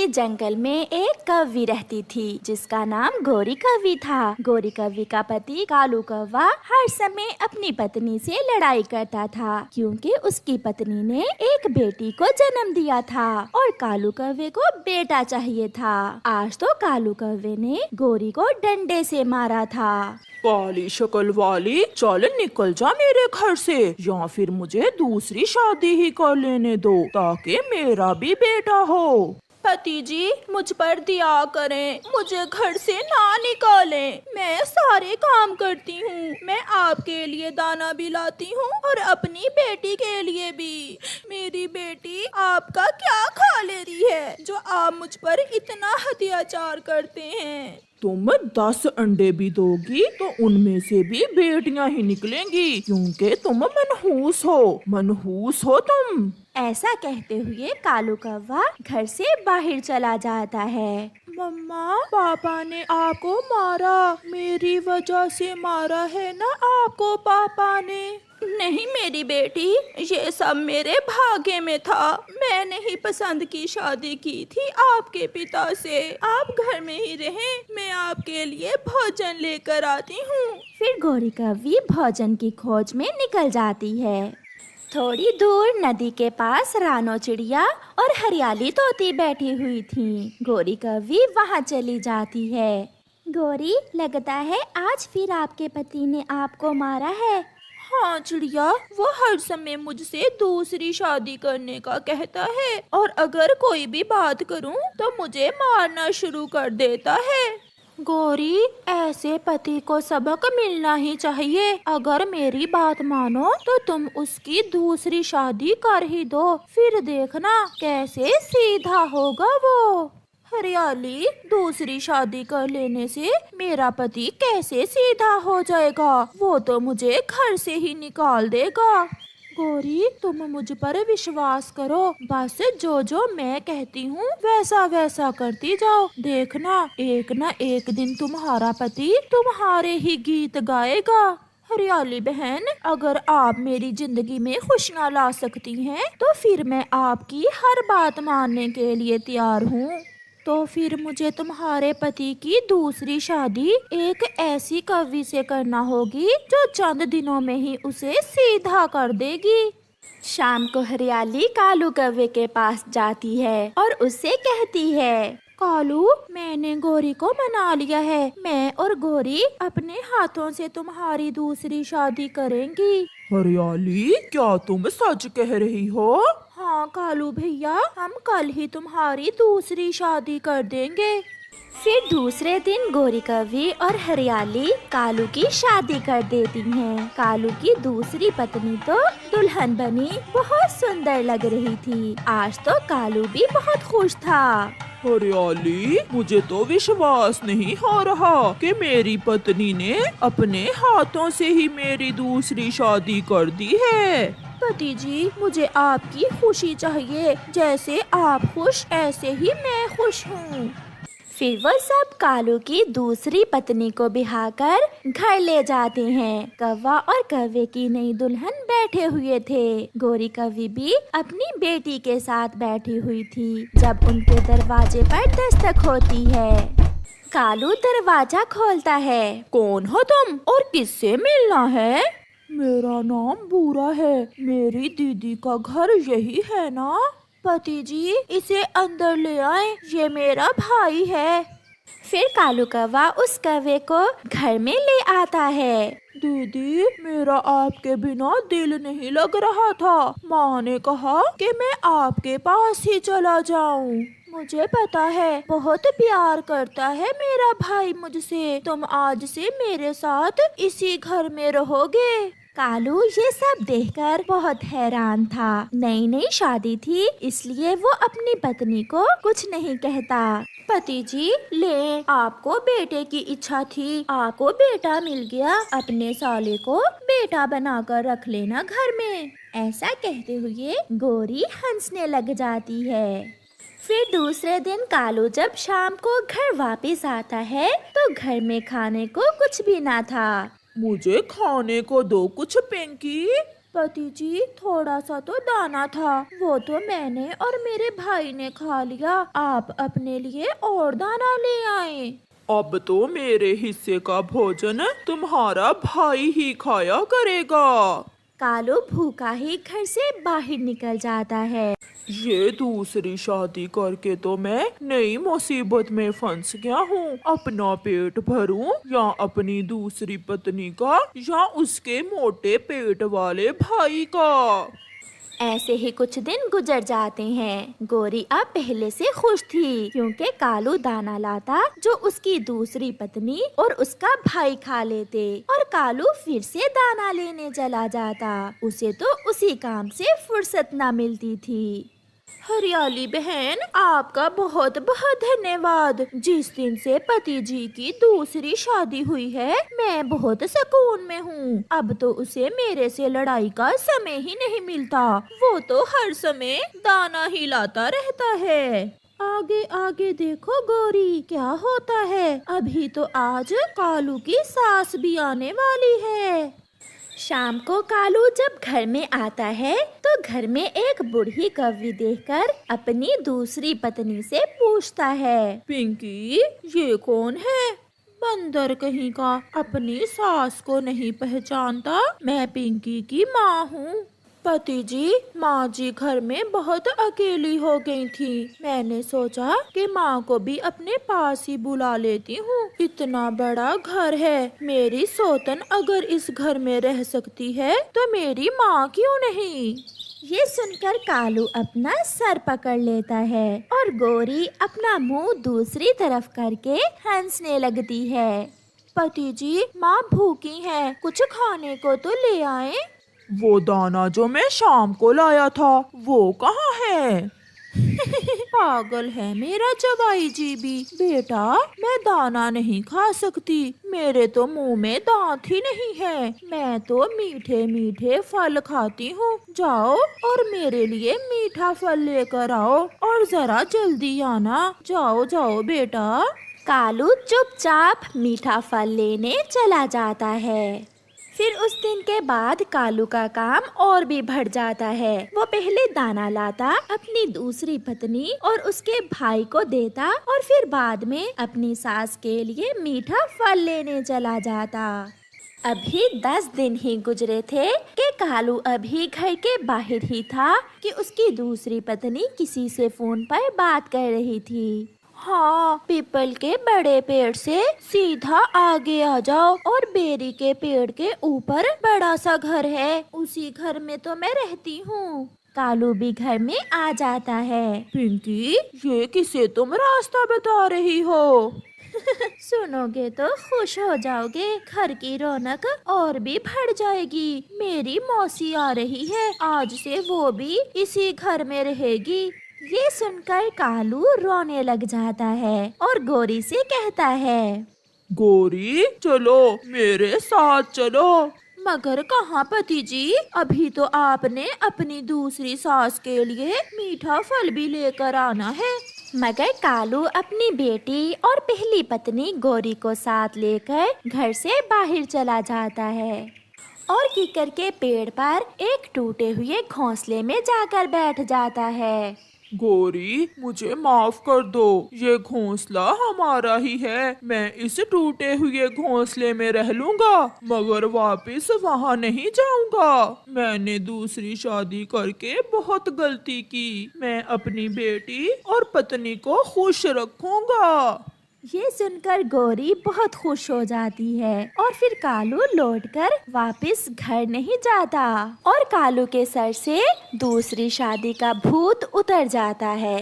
एक जंगल में एक कौवी रहती थी जिसका नाम गोरी कौवी था। गोरी कौवी का पति कालू कौवा हर समय अपनी पत्नी से लड़ाई करता था क्योंकि उसकी पत्नी ने एक बेटी को जन्म दिया था और कालू कौवे को बेटा चाहिए था। आज तो कालू कौवे ने गोरी को डंडे से मारा था। काली शक्ल वाली, चल निकल जा मेरे घर से, या फिर मुझे दूसरी शादी ही कर लेने दो ताकि मेरा भी बेटा हो। पति जी, मुझ पर दया करें, मुझे घर से ना निकालें। मैं सारे काम करती हूँ, मैं आपके लिए दाना भी लाती हूँ और अपनी बेटी के लिए भी। मेरी बेटी आपका क्या खा ले रही है जो आप मुझ पर इतना अत्याचार करते हैं? तुम 10 अंडे भी दोगी तो उनमें से भी बेटियां ही निकलेंगी क्योंकि तुम मनहूस हो तुम। ऐसा कहते हुए कालू कौवा घर से बाहर चला जाता है। मम्मा, पापा ने आपको मारा, मेरी वजह से मारा है ना आपको पापा ने? नहीं मेरी बेटी, ये सब मेरे भाग्य में था। मैंने ही पसंद की शादी की थी आपके पिता से। आप घर में ही रहें, मैं आपके लिए भोजन लेकर आती हूँ। फिर गोरी कौवी भोजन की खोज में निकल जाती है। थोड़ी दूर नदी के पास रानो चिड़िया और हरियाली तोती बैठी हुई थी। गोरी कौवी वहाँ चली जाती है। गोरी, लगता है आज फिर आपके पति ने आपको मारा है। हाँ चिड़िया, वो हर समय मुझसे दूसरी शादी करने का कहता है और अगर कोई भी बात करूँ तो मुझे मारना शुरू कर देता है। गौरी, ऐसे पति को सबक मिलना ही चाहिए। अगर मेरी बात मानो तो तुम उसकी दूसरी शादी कर ही दो, फिर देखना कैसे सीधा होगा वो। हरियाली, दूसरी शादी कर लेने से मेरा पति कैसे सीधा हो जाएगा? वो तो मुझे घर से ही निकाल देगा। गौरी, तुम मुझ पर विश्वास करो, बस जो जो मैं कहती हूँ वैसा वैसा करती जाओ। देखना एक न एक दिन तुम्हारा पति तुम्हारे ही गीत गाएगा। हरियाली बहन, अगर आप मेरी जिंदगी में खुशियाँ ला सकती हैं तो फिर मैं आपकी हर बात मानने के लिए तैयार हूँ। तो फिर मुझे तुम्हारे पति की दूसरी शादी एक ऐसी कवि से करना होगी जो चंद दिनों में ही उसे सीधा कर देगी। शाम को हरियाली कालू कौवे के पास जाती है और उससे कहती है, कालू, मैंने गोरी को मना लिया है। मैं और गोरी अपने हाथों से तुम्हारी दूसरी शादी करेंगी। हरियाली, क्या तुम सच कह रही हो? हाँ कालू भैया, हम कल ही तुम्हारी दूसरी शादी कर देंगे। फिर दूसरे दिन गोरी कौवी और हरियाली कालू की शादी कर देती हैं। कालू की दूसरी पत्नी तो दुल्हन बनी बहुत सुंदर लग रही थी। आज तो कालू भी बहुत खुश था। हरियाली, मुझे तो विश्वास नहीं हो रहा कि मेरी पत्नी ने अपने हाथों से ही मेरी दूसरी शादी कर दी है। पति जी, मुझे आपकी खुशी चाहिए। जैसे आप खुश ऐसे ही मैं खुश हूँ। फिर वो सब कालू की दूसरी पत्नी को बिहाकर घर ले जाते हैं। कौवा और कौवे की नई दुल्हन बैठे हुए थे। गोरी कौवी भी अपनी बेटी के साथ बैठी हुई थी जब उनके दरवाजे पर दस्तक होती है। कालू दरवाजा खोलता है। कौन हो तुम और किससे मिलना है? मेरा नाम बूरा है, मेरी दीदी का घर यही है ना? पति जी, इसे अंदर ले आए, ये मेरा भाई है। फिर कालू कौवा उस कौवे को घर में ले आता है। दीदी, मेरा आपके बिना दिल नहीं लग रहा था। माँ ने कहा कि मैं आपके पास ही चला जाऊं। मुझे पता है, बहुत प्यार करता है मेरा भाई मुझसे। तुम आज से मेरे साथ इसी घर में रहोगे। कालू ये सब देखकर बहुत हैरान था। नई नई शादी थी इसलिए वो अपनी पत्नी को कुछ नहीं कहता। पति जी, ले, आपको बेटे की इच्छा थी, आपको बेटा मिल गया। अपने साले को बेटा बनाकर रख लेना घर में। ऐसा कहते हुए गोरी हंसने लग जाती है। फिर दूसरे दिन कालू जब शाम को घर वापस आता है तो घर में खाने को कुछ भी ना था। मुझे खाने को दो कुछ, पिंकी। पति जी, थोड़ा सा तो दाना था, वो तो मैंने और मेरे भाई ने खा लिया। आप अपने लिए और दाना ले आए। अब तो मेरे हिस्से का भोजन तुम्हारा भाई ही खाया करेगा। कालू भूखा ही घर से बाहर निकल जाता है। ये दूसरी शादी करके तो मैं नई मुसीबत में फंस गया हूँ। अपना पेट भरूं या अपनी दूसरी पत्नी का या उसके मोटे पेट वाले भाई का। ऐसे ही कुछ दिन गुजर जाते हैं। गोरी अब पहले से खुश थी क्योंकि कालू दाना लाता जो उसकी दूसरी पत्नी और उसका भाई खा लेते और कालू फिर से दाना लेने चला जाता। उसे तो उसी काम से फुर्सत ना मिलती थी। हरियाली बहन, आपका बहुत बहुत धन्यवाद। जिस दिन से पति जी की दूसरी शादी हुई है, मैं बहुत सुकून में हूँ। अब तो उसे मेरे से लड़ाई का समय ही नहीं मिलता। वो तो हर समय दाना ही लाता रहता है। आगे आगे देखो गौरी, क्या होता है। अभी तो आज कालू की सास भी आने वाली है। शाम को कालू जब घर में आता है तो घर में एक बूढ़ी कौवी देखकर अपनी दूसरी पत्नी से पूछता है, पिंकी, ये कौन है? बंदर कहीं का, अपनी सास को नहीं पहचानता। मैं पिंकी की माँ हूँ। पति जी, माँ जी घर में बहुत अकेली हो गई थी। मैंने सोचा कि माँ को भी अपने पास ही बुला लेती हूँ। इतना बड़ा घर है, मेरी सौतन अगर इस घर में रह सकती है तो मेरी माँ क्यों नहीं। ये सुनकर कालू अपना सर पकड़ लेता है और गोरी अपना मुंह दूसरी तरफ करके हंसने लगती है। पति जी, माँ भूखी है, कुछ खाने को तो ले आए। वो दाना जो मैं शाम को लाया था वो कहाँ है? पागल है मेरा जवाई जी भी। बेटा, मैं दाना नहीं खा सकती, मेरे तो मुंह में दांत ही नहीं है। मैं तो मीठे मीठे फल खाती हूँ। जाओ और मेरे लिए मीठा फल लेकर आओ और जरा जल्दी आना। जाओ जाओ बेटा। कालू चुपचाप मीठा फल लेने चला जाता है। फिर उस दिन के बाद कालू का काम और भी बढ़ जाता है। वो पहले दाना लाता, अपनी दूसरी पत्नी और उसके भाई को देता और फिर बाद में अपनी सास के लिए मीठा फल लेने चला जाता। अभी 10 दिन ही गुजरे थे कि कालू अभी घर के बाहर ही था कि उसकी दूसरी पत्नी किसी से फोन पर बात कर रही थी। हाँ, पीपल के बड़े पेड़ से सीधा आगे आ जाओ और बेरी के पेड़ के ऊपर बड़ा सा घर है, उसी घर में तो मैं रहती हूँ। कालू भी घर में आ जाता है। पिंकी, ये किसे तुम रास्ता बता रही हो? सुनोगे तो खुश हो जाओगे, घर की रौनक और भी बढ़ जाएगी। मेरी मौसी आ रही है, आज से वो भी इसी घर में रहेगी। ये सुनकर कालू रोने लग जाता है और गोरी से कहता है, गोरी, चलो मेरे साथ चलो। मगर कहाँ पति जी, अभी तो आपने अपनी दूसरी सास के लिए मीठा फल भी लेकर आना है। मगर कालू अपनी बेटी और पहली पत्नी गोरी को साथ लेकर घर से बाहर चला जाता है और कीकर के पेड़ पर एक टूटे हुए घोंसले में जाकर बैठ जाता है। गोरी, मुझे माफ कर दो, ये घोंसला हमारा ही है। मैं इस टूटे हुए घोंसले में रह लूंगा मगर वापस वहाँ नहीं जाऊंगा। मैंने दूसरी शादी करके बहुत गलती की। मैं अपनी बेटी और पत्नी को खुश रखूंगा। ये सुनकर गोरी बहुत खुश हो जाती है और फिर कालू लौटकर वापस घर नहीं जाता और कालू के सर से दूसरी शादी का भूत उतर जाता है।